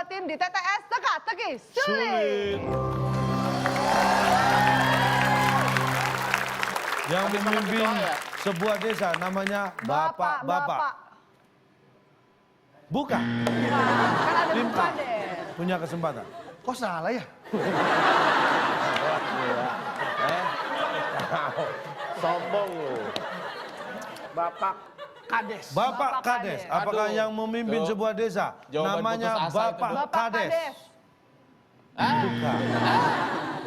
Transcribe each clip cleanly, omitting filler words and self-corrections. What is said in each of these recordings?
tim di TTS Teka-Teki Sulit. Yang memimpin sebuah desa namanya Bapak-Bapak. Bukan. Kan ada Tim A bukan deh. punya kesempatan. Kok salah ya? Sombong lu. Bapak Kades. Bapak Kades. Apakah Aduh. yang memimpin Tuh. sebuah desa Jawaban namanya putus asa itu, Bapak Dok. Bapak Kades? Kades. Bukan.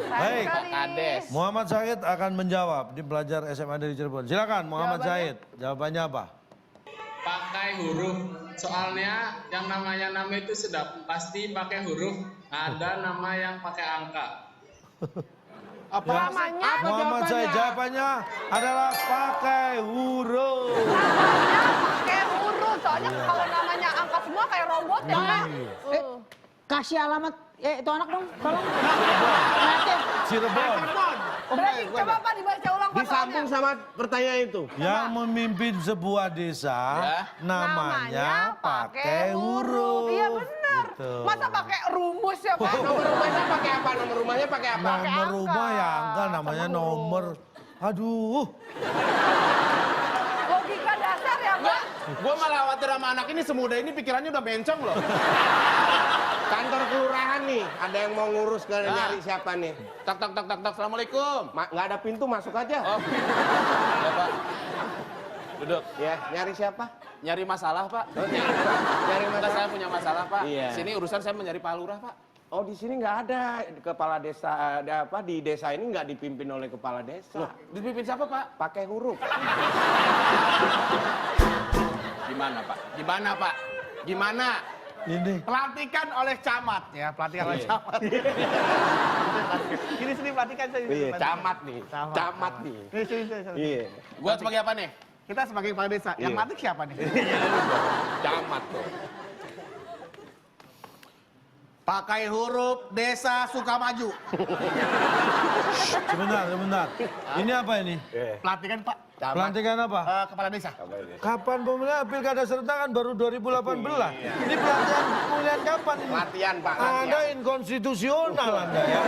Baik. Sekali. Kades. Muhammad Syahid akan menjawab di pelajar SMA dari Cirebon. Silakan Muhammad Jawabannya? Syahid. Jawabannya apa? Pakai huruf. Soalnya yang namanya nama itu sudah pasti pakai huruf. Ada nama yang pakai angka. Apa namanya? Muhammad Syahid jawabannya adalah pakai huruf. Namanya pakai huruf. Soalnya kalau namanya angka semua kayak robot ya. Kasih alamat, itu anak dong, tolong. Lihatin. Cirebon. Berarti coba Pak dibaca ulang Disambung sama pertanyaan itu. Yang memimpin sebuah desa Ya. namanya pakai huruf. Iya benar. Gitu. Masa pakai rumus ya Pak? Nomor rumahnya pakai apa? Nomor rumahnya pakai apa? Pakai Nomor angka. rumah ya angka namanya Sama huruf. nomor. Aduh. Logika dasar ya Pak? Gue malah khawatir sama anak ini semudah ini pikirannya udah bencong loh. Kantor kelurahan nih. Ada yang mau ngurus nyari siapa nih? Tak tak tak tak tak. Assalamualaikum. Nggak ada pintu, masuk aja. Oh. Ya Pak. Duduk. Ya, nyari siapa? Nyari masalah Pak. Nyari Kita masalah. saya punya masalah Pak. Iya. Sini urusan saya mencari Pak Lurah Pak. Oh, di sini nggak ada kepala desa. Ada apa? Di desa ini nggak dipimpin oleh kepala desa. Dipimpin siapa Pak? Pakai huruf. Gimana Pak? Gimana Pak? Gimana? Ini. Pelantikan oleh camat ya, pelantikan oleh camat. Ini sini pelantikan saya. Iya, camat nih. Camat. Camat nih. Ini sini. Iya. Gua sebagai apa nih? Kita sebagai kepala desa, yang Iya. mati siapa nih? Camat tuh. Pakai huruf Desa Sukamaju. Sebentar. Ini apa ini? Pelantikan Pak. Camat. Pelantikan apa? Kepala desa. Kapan pemilihan pilkada serentak kan baru 2018. Ini pemilihan kapan ini? Latihan Pak. Anda inkonstitusional Anda ya.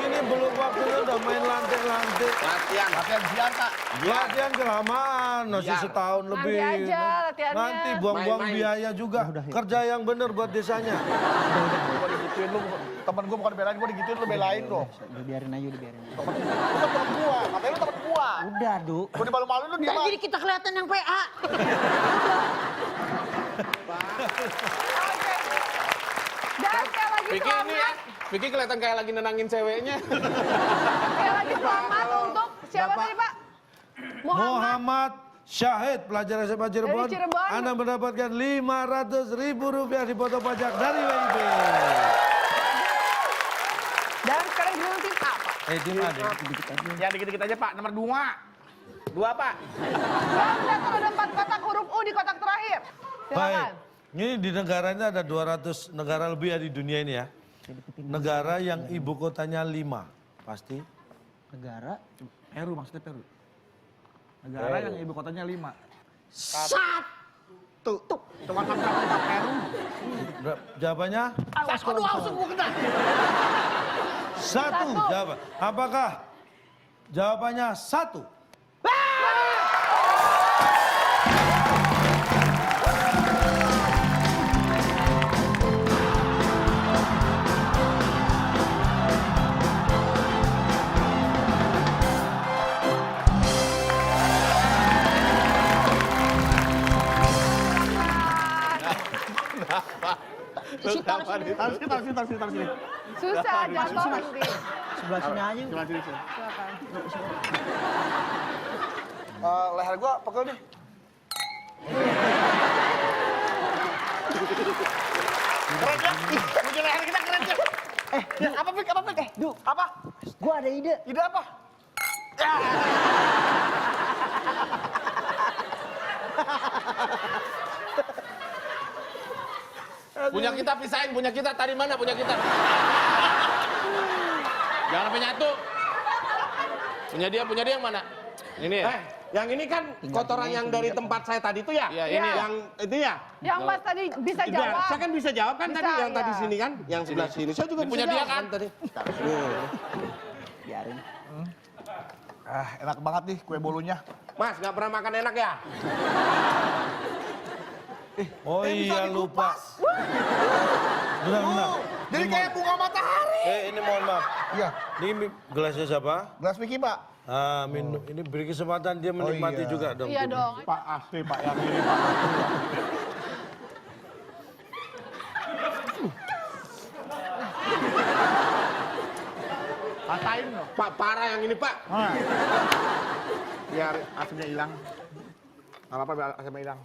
Ini belum waktunya udah main lantik-lantik. Latihan. Latihan siang Pak. Latihan kelamaan, masih Biar. setahun Nanti lebih. aja latihannya. Nanti buang-buang Main-main. biaya juga. Kerja yang bener buat desanya. Gua digituin lu, temen gua bukan belain, gua digituin lu belain dong. Udah biarin aja, udah biarin. Lu kan temen gua, katanya lu temen gua. Udah, Du. Gua dimalu-malu lu Nggak, dia. jadi kita kelihatan yang PA. Dan sekali lagi Vicky ini selamat. Vicky kelihatan kayak lagi nenangin ceweknya. Sekali lagi selamat untuk siapa tadi Pak? Muhammad Syahid, pelajar SMA Cirebon. Dari Cirebon. Anda mendapatkan Rp500.000 dipotong pajak dari WIB. Dan sekarang giliran tim A Pak. Tim A, Dim. Ya dikit-dikit aja Pak, nomor 2. 2 Pak. Dan ternyata ada 4 kotak huruf U di kotak terakhir. Baik. Silakan. Ini di negara ini ada 200 negara lebih ya di dunia ini ya. Negara yang ibu kotanya 5. Pasti. Negara. Peru maksudnya Peru. Negara yang ibu kotanya 5. Tuh. Cuma kata Peru. Jawabannya? Aduh, langsung gua kena. Satu. Jawab. Apakah jawabannya 1? Taruh sini. Susah jatuh nanti. Sebelah sini aja. Coba sini. Silakan. Leher gua pegel nih. Keren ya? Punya leher kita keren ya? Apa Fik? Du. Apa? Gua ada ide. Ide apa? Punya kita pisahin, punya kita tadi mana punya kita? Jangan sampai nyatu. Punya dia yang mana? Ini ya? Yang ini kan kotoran yang dari tempat saya tadi itu ya? Iya, ini. Yang itu ya? Yang Mas tadi bisa Iya, jawab. saya kan bisa jawab kan Bisa, tadi yang tadi iya. sini kan, yang sebelah sini. Saya juga bisa Punya dia jawab kan? tadi. Biarin. Enak banget nih kue bolunya. Mas, nggak pernah makan enak ya? Oh iya lupa. Benar. Jadi kayak bunga matahari. Ini mohon maaf. Iya, Ini gelasnya siapa? gelas Vicky, Pak. Ah, minum. Ini beri kesempatan dia menikmati iya. juga dong. Iya dong. Pak asli, Pak yang ini, Pak. Rasain loh. Pak, parah yang ini Pak. Biar asamnya hilang. Gak apa-apa biar asamnya hilang.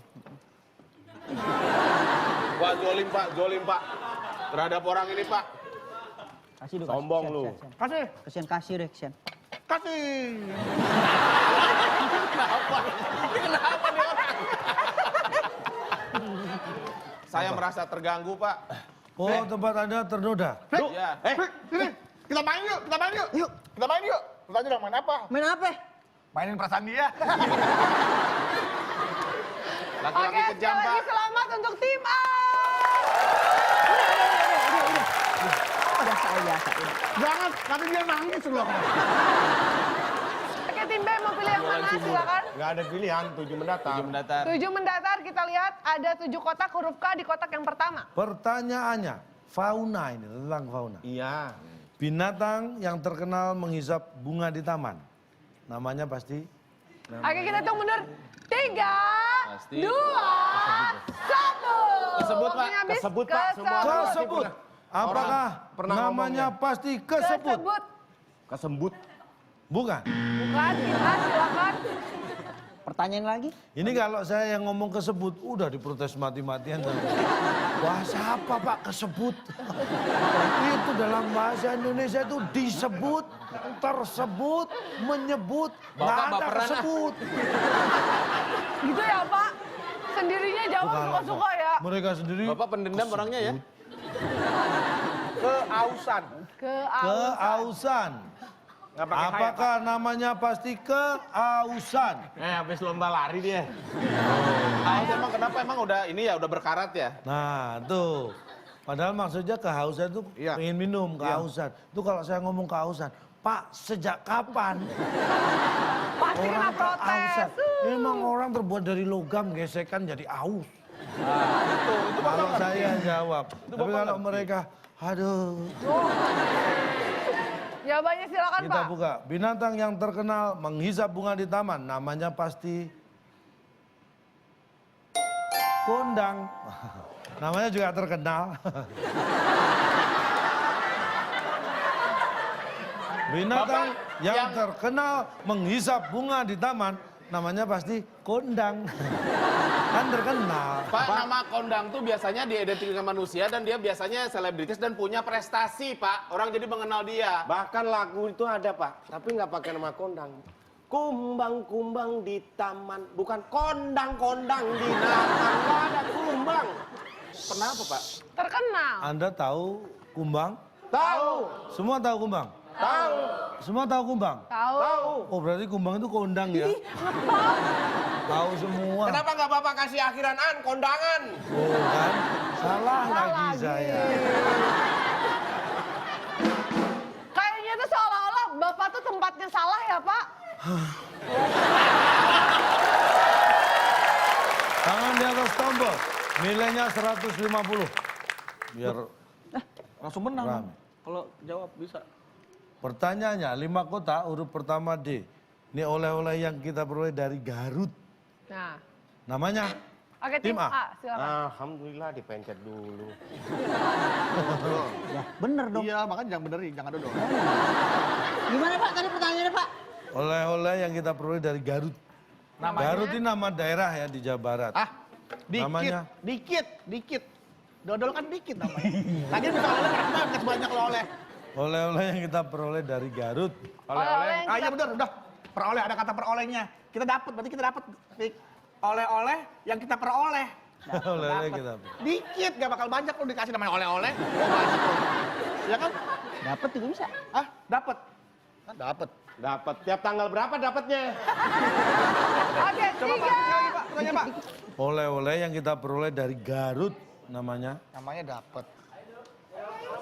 Pak, zolim Pak. Terhadap orang ini Pak. Kasih dulu. Sombong lu. Kasih, Kesian kasih deh, kesian. kasih. Kenapa nih orang? Saya merasa terganggu Pak. Oh, tempat Anda ternoda. Ya. Sini, kita main yuk, kita main yuk. Yuk, kita main yuk. Lu tanya dong main apa? Main apa? Mainin perasaan dia. Laki-laki Oke, kejam sekali Pak. lagi selamat untuk tim A. Biasa biasa. Jangan, nanti dia nangis loh. Oke, tim B mau pilih yang mana? Silakan. Nggak ada pilihan, 7 mendatang. 7 mendatar. 7 mendatar, kita lihat ada 7 kotak huruf K di kotak yang pertama. Pertanyaannya, fauna ini tentang fauna. Iya. Binatang yang terkenal menghisap bunga di taman. Namanya pasti Oke, kita hitung mundur. 3, Pasti. 2, 1. Kesebut, Pak. Waktunya habis. Kesebut, Pak. Semua orang. kesebut. Apakah pernah namanya ngomongnya. pasti kesebut? Kesebut. Kesembut. Bukan. Bukan, kita silakan. Pertanyaan lagi? Ini kalau saya yang ngomong kesebut, udah diprotes mati-matian. Wah, siapa Pak kesebut? Itu dalam bahasa Indonesia itu disebut, tersebut, menyebut, nggak Bapak ada baperan, ah. kesebut. Gitu ya, Pak. Sendirinya jawab Bukan, suka-suka ya. Mereka sendiri Bapak pendendam orangnya ya. Keausan. keausan. Nggak pakai hai, Apakah namanya pasti keausan? Habis lomba lari dia. Emang kenapa? Emang udah ini ya udah berkarat ya? Nah, tuh. Padahal maksudnya kehausan itu Iya. pengen minum, kehausan. Itu kalau saya ngomong kehausan, Pak, sejak kapan Pasti kena orang protes. kehausan? Memang orang terbuat dari logam, gesekan jadi aus. Itu Kalau saya jawab. Tapi kalau mereka, aduh. Jawabannya silakan, Kita Pak. buka. Binatang yang terkenal menghisap bunga di taman. Namanya pasti kondang. Namanya juga terkenal. Binatang yang terkenal menghisap bunga di taman. Namanya pasti kondang. Kan terkenal. Pak, nama kondang tuh biasanya diidentikan manusia dan dia biasanya selebritis dan punya prestasi, Pak. Orang jadi mengenal dia. Bahkan lagu itu ada Pak, tapi nggak pakai nama kondang. Kumbang-kumbang di taman, bukan kondang-kondang di taman. Nggak ada kumbang. Kenapa, Pak? Terkenal. Anda tahu kumbang? Tahu, Semua tahu kumbang? tahu, Semua tahu kumbang? Tahu. tahu. Oh berarti kumbang itu kondang ya? Tahu semua. Kenapa nggak Bapak kasih akhiran an, kondangan? Oh kan? Salah lagi saya. Kayaknya tuh seolah-olah Bapak tuh tempatnya salah ya, Pak. Tangan di atas tombol. Nilainya 150. Biar Langsung menang. rame. Kalau jawab bisa. Pertanyaannya, 5 kota huruf pertama D. Ini oleh-oleh yang kita peroleh dari Garut. Nah. Namanya? Oke, tim Tim A. A, silakan. Alhamdulillah dipencet dulu. Ya, bener dong. Iya, makanya jangan benerin, jangan dodol. Gimana Pak tadi pertanyaannya Pak? Oleh-oleh yang kita peroleh dari Garut. Namanya? Garut ini nama daerah ya di Jawa Barat. Dikit, Namanya? dikit. Dodol kan dikit namanya. Lagi bisa oleh karena banyak lo oleh. Oleh-oleh yang kita peroleh dari Garut. Oleh-oleh yang Ah iya kita- bener, udah. Peroleh, ada kata perolehnya. Kita dapat, berarti kita dapat. Oleh-oleh yang kita peroleh. Oleh-oleh yang kita peroleh. Dikit, gak bakal banyak lo dikasih namanya oleh-oleh. Oh, banyak lo. Ya kan? Dapat juga bisa. Ah, dapat. Kan dapat. Dapat. Tiap tanggal berapa dapatnya? Oke, Coba Pak, 3. sekali lagi Pak, pertanyaan Pak. Oleh-oleh yang kita peroleh dari Garut namanya. Namanya dapet.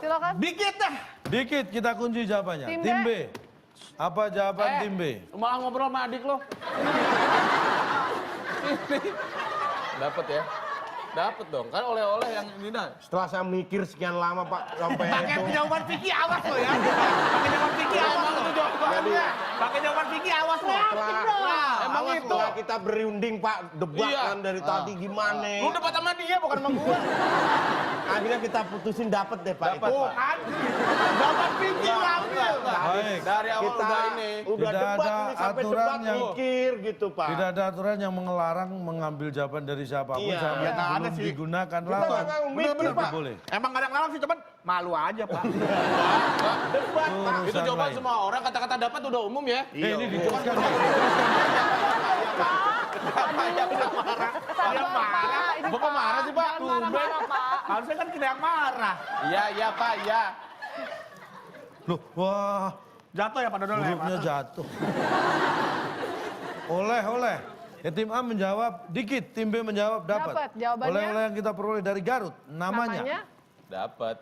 Silakan. Dikit dah. Dikit kita kunci jawabannya. Tim B. Tim B. Apa jawaban tim B? Malah ngobrol sama adik lo. Dapat ya? Dapat dong, kan oleh-oleh yang ini dah. Setelah saya mikir sekian lama Pak, sampai Pakai itu. jawaban Vicky awas lo ya. Pakai jawaban Vicky awas lo. Pakai jawaban Vicky awas lo. Emang Awas, itu. setelah kita berunding Pak, debat Iya. kan dari tadi gimana. Lu debat sama dia bukan sama gua. Akhirnya kita putusin dapat deh Pak. Dapat, itu, Pak. Kan? Jawaban Vicky ngambil. Baik. Dari awal Kita udah ini. udah Tidak debat ada ini sampai aturan debat yang- mikir gitu Pak. Tidak ada aturan yang melarang mengambil jawaban dari siapapun Iya. selama Ya, nggak ada belum sih. digunakan Kita lawan. nggak mikir Itu Pak. boleh. Emang kadang kadang sih cuman malu aja Pak. Debat Pak. Itu Urusan jawaban lain. semua orang, kata-kata dapat udah umum ya. Ini diteruskan. Dia marah. Ini, Bapak marah sih, Pak. Jangan marah-marah, Pak. Harusnya kan kita yang marah. Iya, iya Pak, iya. Loh, wah, Jatuh ya Pak Dodol ya hurufnya Pak? jatuh. Oleh. Ya, tim A menjawab dikit, tim B menjawab dapat. Dapat, jawabannya? Oleh-oleh yang kita peroleh dari Garut, namanya. Dapat.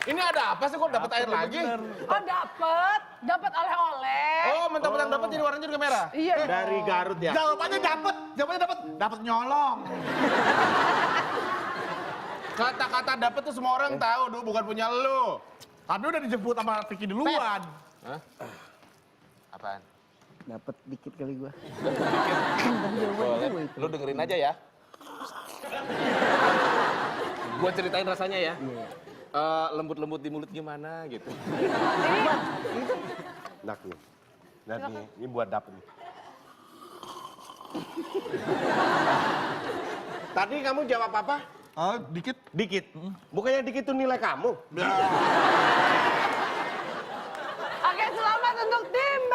Ini ada apa sih kok dapat air lagi? Oh, dapat oleh-oleh. Oh, mentang-mentang dapat jadi warnanya juga merah. Iya. Dari Garut ya. Jawabannya dapat nyolong. Kata-kata dapat tuh semua orang tahu, Du, bukan punya lu. Tapi udah dijemput sama Vicky duluan. Apaan? Dapat dikit kali gua. Boleh. Lu dengerin aja ya. Gua ceritain rasanya ya. Lembut-lembut di mulut gimana gitu. Nak nih. Nah, nih, ini buat dapet nih. Tadi kamu jawab apa? Oh, dikit. Dikit. Bukannya dikit itu nilai kamu? Oke, selamat untuk tim B.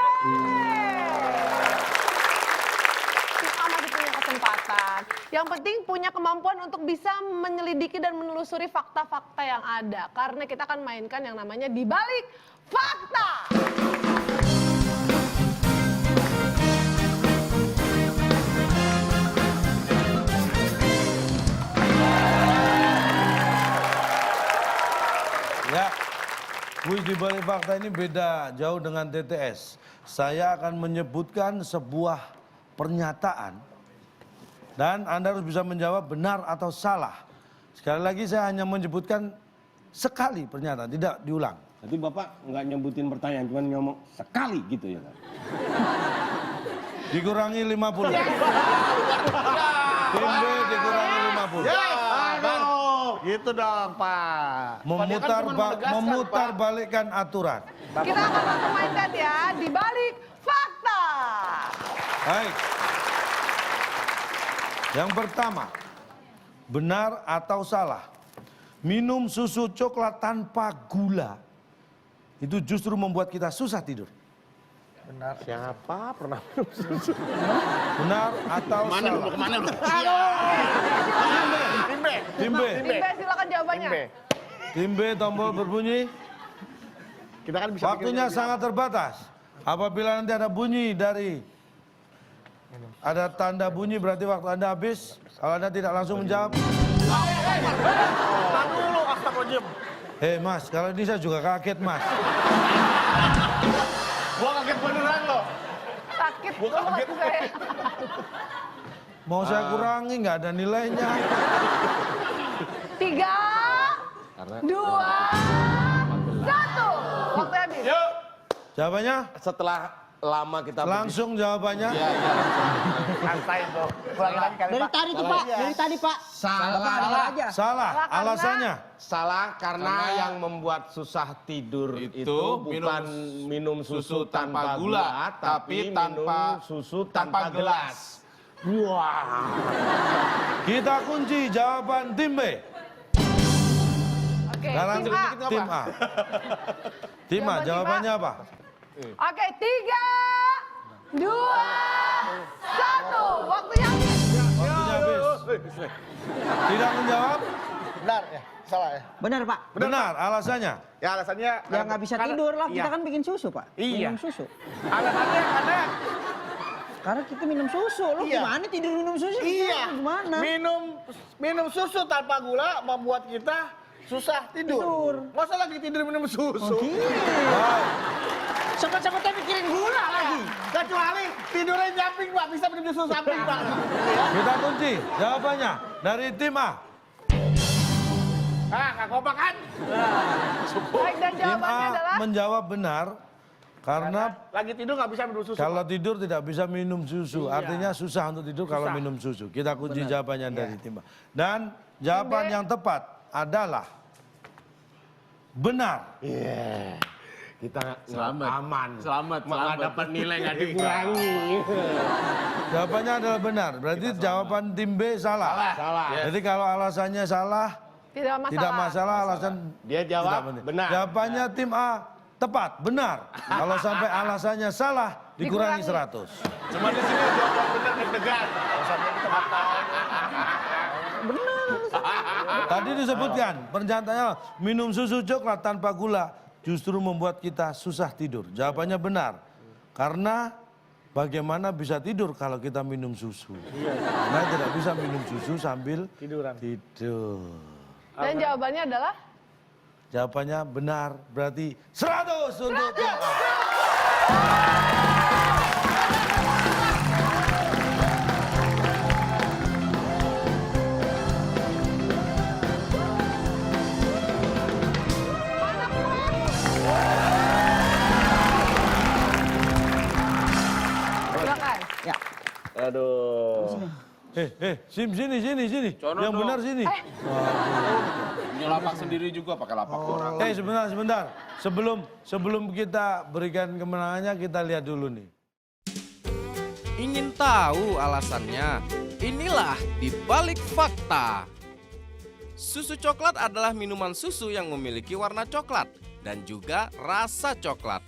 Tim A masih punya kesempatan. Yang penting punya kemampuan untuk bisa menyelidiki dan menelusuri fakta-fakta yang ada. Karena kita akan mainkan yang namanya dibalik fakta. Ya, kuis di balik fakta ini beda jauh dengan TTS. Saya akan menyebutkan sebuah pernyataan dan Anda harus bisa menjawab benar atau salah. Sekali lagi saya hanya menyebutkan sekali pernyataan, tidak diulang. Nanti Bapak nggak nyebutin pertanyaan, cuma ngomong sekali gitu ya. Dikurangi 50. Tim B dikurangi 50. Gitu dong Pak. Memutar balikkan aturan. Kita akan langsung mainkan ya dibalik fakta. Baik. Yang pertama, benar atau salah? Minum susu coklat tanpa gula itu justru membuat kita susah tidur. Benar. Siapa pernah minum susu? Benar atau Mana lu salah? kemana lu? Tim B. Tim B. Tim B silakan jawabannya. Tim B tombol berbunyi. Kita kan bisa Waktunya bikin- sangat terbatas. Apabila nanti ada bunyi dari ada tanda bunyi berarti waktu Anda habis. Kalau Anda tidak langsung menjawab. Tahan dulu, astagfirullahaladzim. Hei Mas, kalau ini saya juga kaget Mas. Gua kaget beneran loh. Sakit banget saya. Mau saya kurangi nggak ada nilainya. 3, 2, 1. Waktu habis. Yuk. Jawabannya Setelah lama kita langsung jawabannya. Santai dong. Ulangi lagi kali Dari Pak. tadi tuh Pak, dari tadi Pak. salah. aja. Salah. karena- Alasannya. Salah karena Karena yang membuat susah tidur itu itu bukan minum susu tanpa gula, tapi minum susu tanpa gelas. Wah. Kita kunci jawaban tim B. Oke, Sekarang tim A. tim A. Tim A, jawabannya apa? Oke, 3, 2, 1. Waktunya habis. Waktunya habis. Tidak menjawab? Benar ya? Salah ya? Benar Pak. Benar, alasannya? Ya alasannya... Ya nggak bisa tidur lah, kita Iya. kan bikin susu Pak. Iya. Minum susu. Alasannya Karena kita minum susu, lo Iya. gimana tidur minum susu? iya. Gimana? Minum susu tanpa gula membuat kita susah tidur. Masa lagi tidur minum susu? Baik. Sempat-sempatnya mikirin gula lagi. Kecuali tidurnya nyamping, Pak. Bisa minum susu samping, Pak. Kita kunci jawabannya dari tim A. Ah, nggak kompak kan? Baik, dan Tim jawabannya A adalah menjawab benar karena Lagi tidur nggak bisa minum susu. kalau tidur tidak bisa minum susu. Artinya susah untuk tidur kalau Susah. minum susu. Kita kunci jawabannya dari tim A. Dan jawaban Tim B. yang tepat adalah benar. Kita Selamat. aman. Selamat, Nggak selamat. dapat nilai nggak dikurangi. Jawabannya adalah benar. Berarti jawaban tim B salah. Salah. Jadi kalau alasannya salah, tidak masalah. tidak masalah alasan Dia jawab tidak benar. Jawabannya tim A tepat, benar. Kalau sampai alasannya salah, dikurangi Dikurangi. 100. Cuma di sini jawaban benar deg-degan. Tadi disebutkan, pernyataannya minum susu coklat tanpa gula justru membuat kita susah tidur. Jawabannya benar. Karena bagaimana bisa tidur kalau kita minum susu? Karena tidak bisa minum susu sambil tidur. Dan jawabannya adalah Jawabannya benar, berarti 100 untuk tim A. silakan. Ya. Aduh. Sini. Cono Yang dong. benar sini. Punya lapak sendiri juga pakai lapak orang. Sebentar. Sebelum kita berikan kemenangannya, kita lihat dulu nih. Ingin tahu alasannya? Inilah di balik fakta. Susu coklat adalah minuman susu yang memiliki warna coklat dan juga rasa coklat.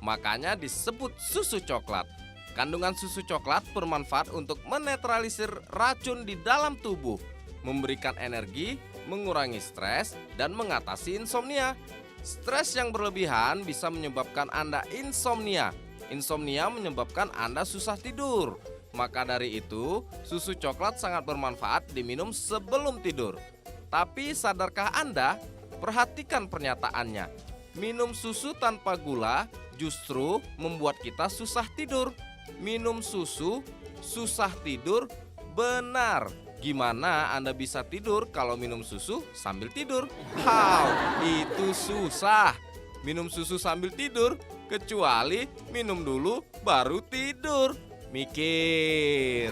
Makanya disebut susu coklat. Kandungan susu coklat bermanfaat untuk menetralisir racun di dalam tubuh, memberikan energi, mengurangi stres, dan mengatasi insomnia. Stres yang berlebihan bisa menyebabkan Anda insomnia. Insomnia menyebabkan Anda susah tidur. Maka dari itu, susu coklat sangat bermanfaat diminum sebelum tidur. Tapi sadarkah Anda? Perhatikan pernyataannya. Minum susu tanpa gula justru membuat kita susah tidur. Minum susu, susah tidur, benar. Gimana Anda bisa tidur kalau minum susu sambil tidur? How? Itu susah. Minum susu sambil tidur, kecuali minum dulu baru tidur. Mikir.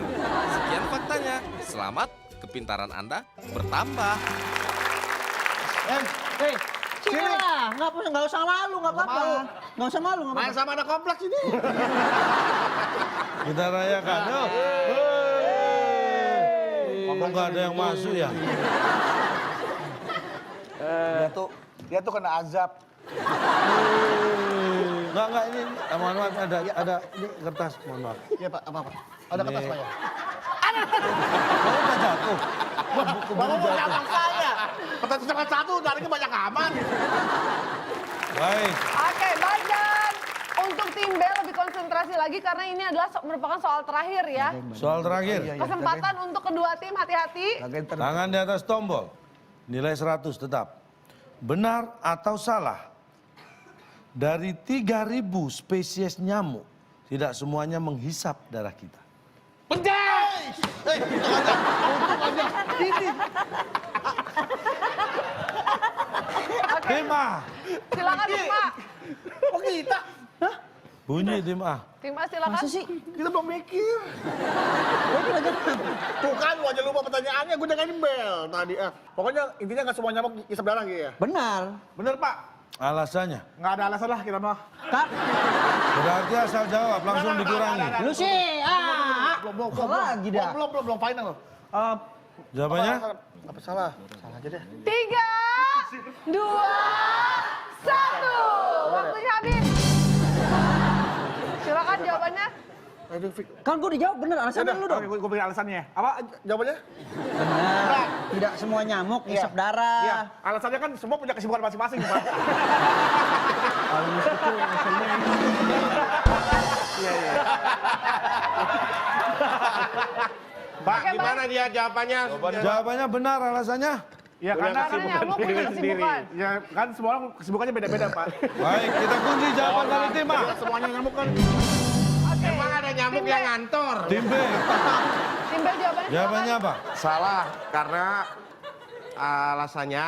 Sekian faktanya. Selamat, kepintaran Anda bertambah. Sini lah, nggak usah malu, nggak apa-apa. Nggak usah malu, nggak Main apa-apa. sama ada kompleks ini. Kita rayakan. Yuk. Kok nggak ada yang masuk ya? Dia tuh kena azab. Enggak, ini mohon maaf ada ini kertas, mohon maaf. Iya, Pak. Apa? Ada kertas, Pak, ya? Kamu udah jatuh. Bapak mau nyamang saya. Kertas cuma satu, darinya banyak aman. Baik. Oke, baik, dan untuk tim B lebih konsentrasi lagi karena ini adalah merupakan soal terakhir ya. Soal terakhir. Kesempatan untuk kedua tim, hati-hati. Tangan di atas tombol. Nilai 100 tetap. Benar atau salah? Dari 3.000 spesies nyamuk, tidak semuanya menghisap darah kita. Tim A. Silakan tim A. Oh, kita? Bunyi tim A. Tim A silakan. Masa sih? Kita belum mikir. Tuh kan, lu aja lupa pertanyaannya. Gue dengerin bel tadi. Pokoknya intinya nggak semua nyamuk isap darah gitu ya? Benar. Bener, Pak. Alasannya? Nggak ada alasan lah kita mah. Kak, Berarti asal jawab langsung dikurangi. lu sih, Belum lagi dah. Belum final loh. Jawabannya? Apa salah? Salah aja deh. 3, 2, 1. Waktunya habis. Silakan jawabannya. Kan gue dijawab bener, alasannya lu dong. Oke, gue beri alasannya. Apa jawabannya? Bener, tidak semua nyamuk ngisap darah. Iya, alasannya kan semua punya kesibukan masing-masing, Pak. Kalau masih kecil, alasannya Pak, gimana dia jawabannya? Jawabannya benar alasannya. Ya karena Nyamuk punya kesibukan. ya kan semua orang kesibukannya beda-beda, Pak. Baik, kita kunci jawaban dari tim A. Semuanya nyamuk kan. Oke. Emang ada nyamuk yang ngantor? Tim B. Tim B jawabannya. Jawabannya apa? Salah, karena alasannya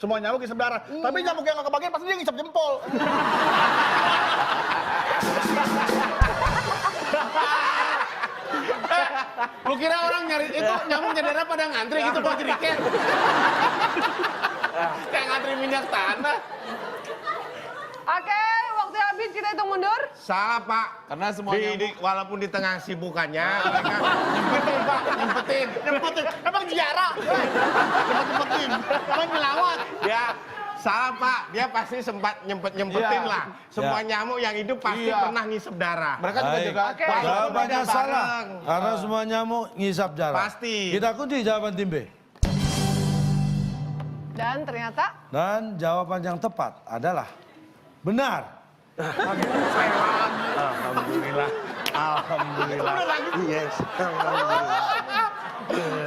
Semua nyamuk ngisap darah. Tapi nyamuk yang nggak kebagian pasti dia ngisap jempol. Lu kira orang nyari itu nyamuk darah pada ngantri gitu buat jeriken? Kayak ngantri minyak tanah. Oke, waktu habis kita hitung mundur. salah, Pak. Karena semuanya Walaupun di tengah sibukannya, mereka nyempetin, Pak, nyempetin. Nyempetin. Emang ziarah. Nyempetin. Emang nyelawat. Ya, salah, Pak. Dia pasti sempat nyempetin Iya. lah. Semua Ya. nyamuk yang hidup pasti Iya. pernah ngisep darah. mereka juga Baik. jaga. Oke. Jawabannya Beda salah. bareng. Karena semua nyamuk ngisap darah. Pasti. Kita kunci jawaban tim B. Dan ternyata Dan jawaban yang tepat adalah benar. Alhamdulillah. Alhamdulillah. Yes.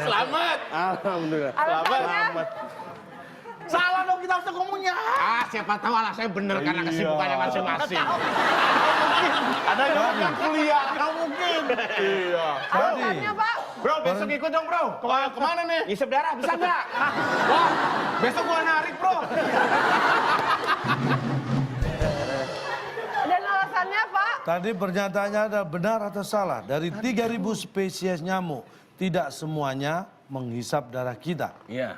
Selamat. Alhamdulillah. alasannya Salah dong kita harus ngomongnya. Siapa tahu alasannya bener karena kesibukannya masing-masing. Ada yang kuliah. Nggak mungkin. Iya. alasannya Pak. Bro, besok ikut dong, Bro. Kemana nih? Ngisep darah bisa nggak? Wah, besok gua narik, bro. Dan alasannya Pak. Tadi pernyataannya ada benar atau salah. Dari 3.000 spesies nyamuk, tidak semuanya menghisap darah kita. Iya.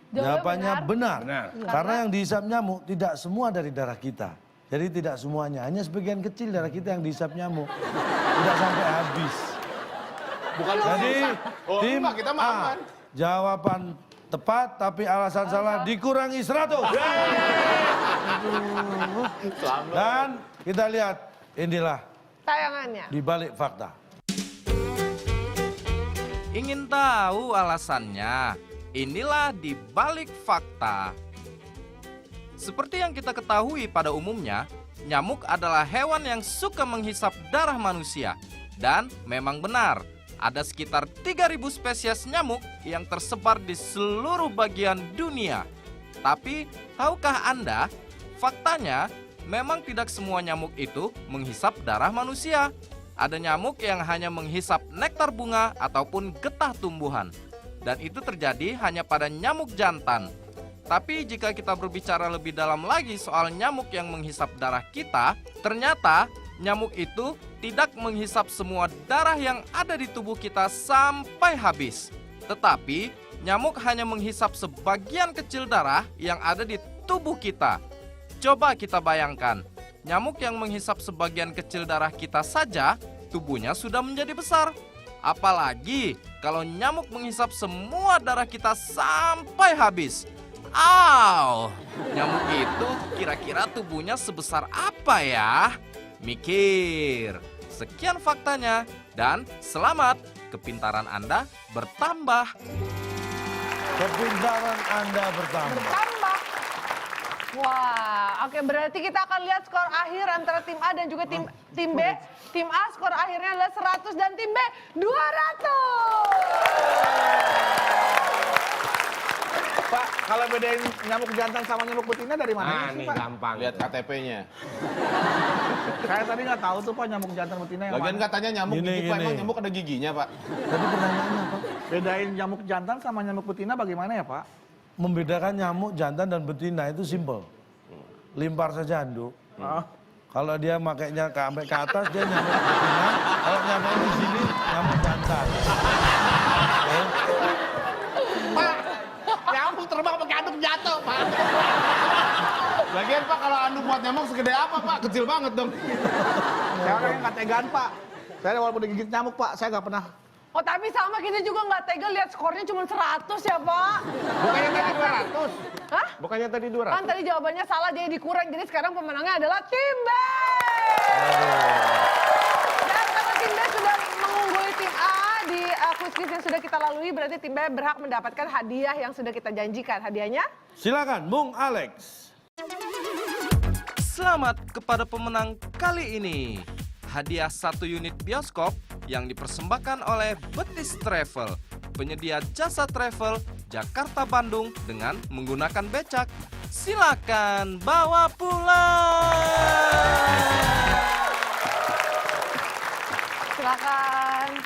Jawabannya benar. Benar. Karena yang dihisap nyamuk tidak semua dari darah kita. Jadi tidak semuanya, hanya sebagian kecil darah kita yang dihisap nyamuk. Tidak sampai habis. Bukan Jadi Oh, tim enggak, kita mah A, aman. jawaban tepat tapi alasan salah dikurangi 100. Dan kita lihat inilah Tayangannya. di balik fakta. Ingin tahu alasannya? Inilah di balik fakta. Seperti yang kita ketahui pada umumnya, nyamuk adalah hewan yang suka menghisap darah manusia. Dan memang benar, ada sekitar 3.000 spesies nyamuk yang tersebar di seluruh bagian dunia. Tapi, tahukah Anda, faktanya memang tidak semua nyamuk itu menghisap darah manusia. Ada nyamuk yang hanya menghisap nektar bunga ataupun getah tumbuhan. Dan itu terjadi hanya pada nyamuk jantan. Tapi jika kita berbicara lebih dalam lagi soal nyamuk yang menghisap darah kita, ternyata nyamuk itu tidak menghisap semua darah yang ada di tubuh kita sampai habis. Tetapi, nyamuk hanya menghisap sebagian kecil darah yang ada di tubuh kita. Coba kita bayangkan, nyamuk yang menghisap sebagian kecil darah kita saja, tubuhnya sudah menjadi besar. Apalagi kalau nyamuk menghisap semua darah kita sampai habis. Aw, nyamuk itu kira-kira tubuhnya sebesar apa ya? Mikir. Sekian faktanya dan selamat, kepintaran Anda bertambah. Kepintaran Anda bertambah. Tambah. Wah, oke berarti kita akan lihat skor akhir antara tim A dan juga tim B. Tim A skor akhirnya adalah 100 dan tim B 200. Pak, kalau bedain nyamuk jantan sama nyamuk betina dari mana sih, Nih Pak? gampang. Lihat KTP-nya. Saya tadi nggak tahu tuh, Pak, nyamuk jantan betina yang Lagian mana. katanya nyamuk Gini, gigi, Pak. Emang gini. nyamuk ada giginya, Pak? Tadi pertanyaannya apa? Bedain nyamuk jantan sama nyamuk betina bagaimana ya, Pak? Membedakan nyamuk jantan dan betina itu simpel. Limpar saja handuk. Kalau dia makainya sampai ke atas dia nyamuk betina, kalau nyamuk di sini nyamuk jantan. Pak, nyamuk terbang pakai anduk jatuh, Pak. Lagian, Pak, kalau anduk buat nyamuk segede apa, Pak? Kecil banget dong. Saya orang yang nggak tegaan, Pak. Saya walaupun digigit nyamuk, Pak, saya nggak pernah Oh tapi sama kita juga nggak tega lihat skornya cuma 100 ya Pak. Bukannya tadi 200? Hah? Bukannya tadi 200? Kan tadi jawabannya salah jadi dikurang. Jadi sekarang pemenangnya adalah tim B. Dan karena tim B sudah mengungguli tim A di kuis-kuis yang sudah kita lalui, berarti tim B berhak mendapatkan hadiah yang sudah kita janjikan. Hadiahnya? Silakan, Bung Alex. Selamat kepada pemenang kali ini. Hadiah 1 unit bioskop yang dipersembahkan oleh Betis Travel, penyedia jasa travel Jakarta-Bandung dengan menggunakan becak. Silakan bawa pulang. Silakan.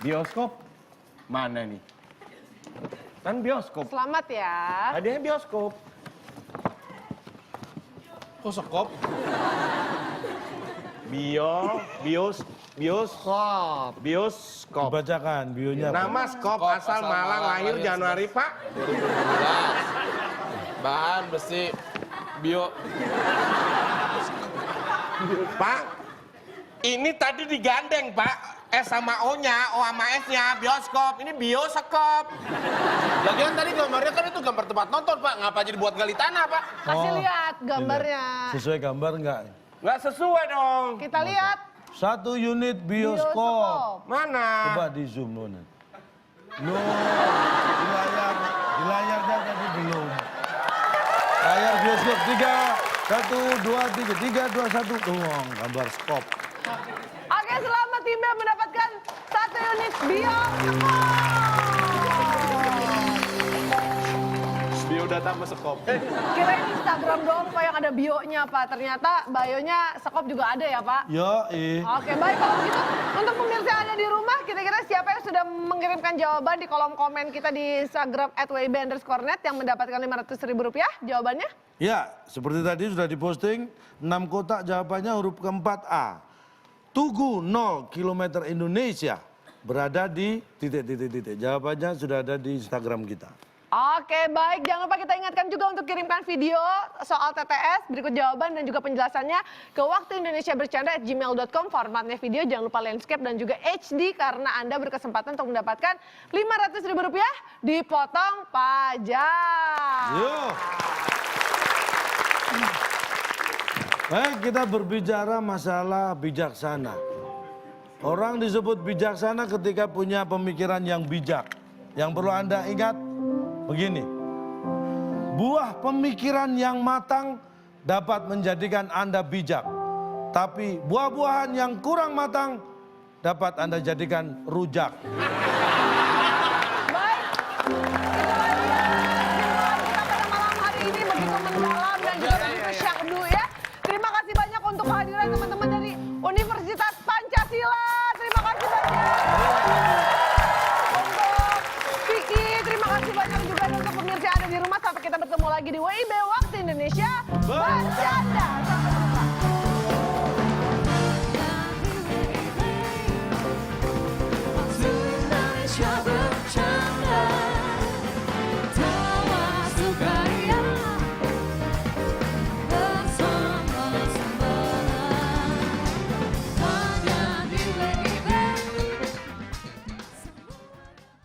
Bioskop? Mana nih? Kan bioskop. Selamat ya. Hadiahnya bioskop. Kok sekop? Bioskop. Dibacakan bionya. apa? Nama skop asal Malang, lahir Januari, Pak. 2012. Bahan besi bio. Pak, ini tadi digandeng, Pak. S sama O-nya, O sama S-nya, bioskop. Ini bioskop. Lagian tadi gambarnya kan itu gambar tempat nonton, Pak. Ngapa jadi buat gali tanah, Pak? Kasih Oh, lihat gambarnya. Sesuai gambar enggak? Nggak sesuai dong. Kita lihat. 1 unit bioskop. Mana? Coba di zoom Nona. No, di layarnya tadi belum. Layar bioskop 3, 1, 2, 3, 3, 2, 1. Tuang, gambar skop. Oke, selamat tim B mendapatkan 1 unit bioskop. Biodata sama sekop. Kirain Instagram doang Pak yang ada bio-nya Pak. Ternyata bio-nya sekop juga ada ya Pak. Yo, Oke, baik kalau gitu. Untuk pemirsa yang ada di rumah, kira-kira siapa yang sudah mengirimkan jawaban di kolom komen kita di Instagram @wib_net yang mendapatkan Rp500.000? Jawabannya? Ya, seperti tadi sudah diposting 6 kotak jawabannya huruf keempat A. Tugu 0 km Indonesia berada di titik. Jawabannya sudah ada di Instagram kita. Oke, baik. Jangan lupa kita ingatkan juga untuk kirimkan video soal TTS, berikut jawaban dan juga penjelasannya ke waktuindonesiabercanda@gmail.com. Formatnya video, jangan lupa landscape dan juga HD karena Anda berkesempatan untuk mendapatkan Rp500.000 dipotong pajak. Yo. Baik, kita berbicara masalah bijaksana. Orang disebut bijaksana ketika punya pemikiran yang bijak. Yang perlu Anda ingat begini. Buah pemikiran yang matang dapat menjadikan Anda bijak. Tapi buah-buahan yang kurang matang dapat Anda jadikan rujak. Baik, itulah dia kita pada malam hari ini begitu mendalam dan juga begitu syahdu ya. Terima kasih banyak untuk kehadiran teman-teman dari Universitas Pancasila. Terima kasih banyak. Untuk Vicky, terima kasih banyak juga dan untuk pemirsa yang ada di rumah. Sampai kita bertemu lagi di WIB Waktu Indonesia Bercanda.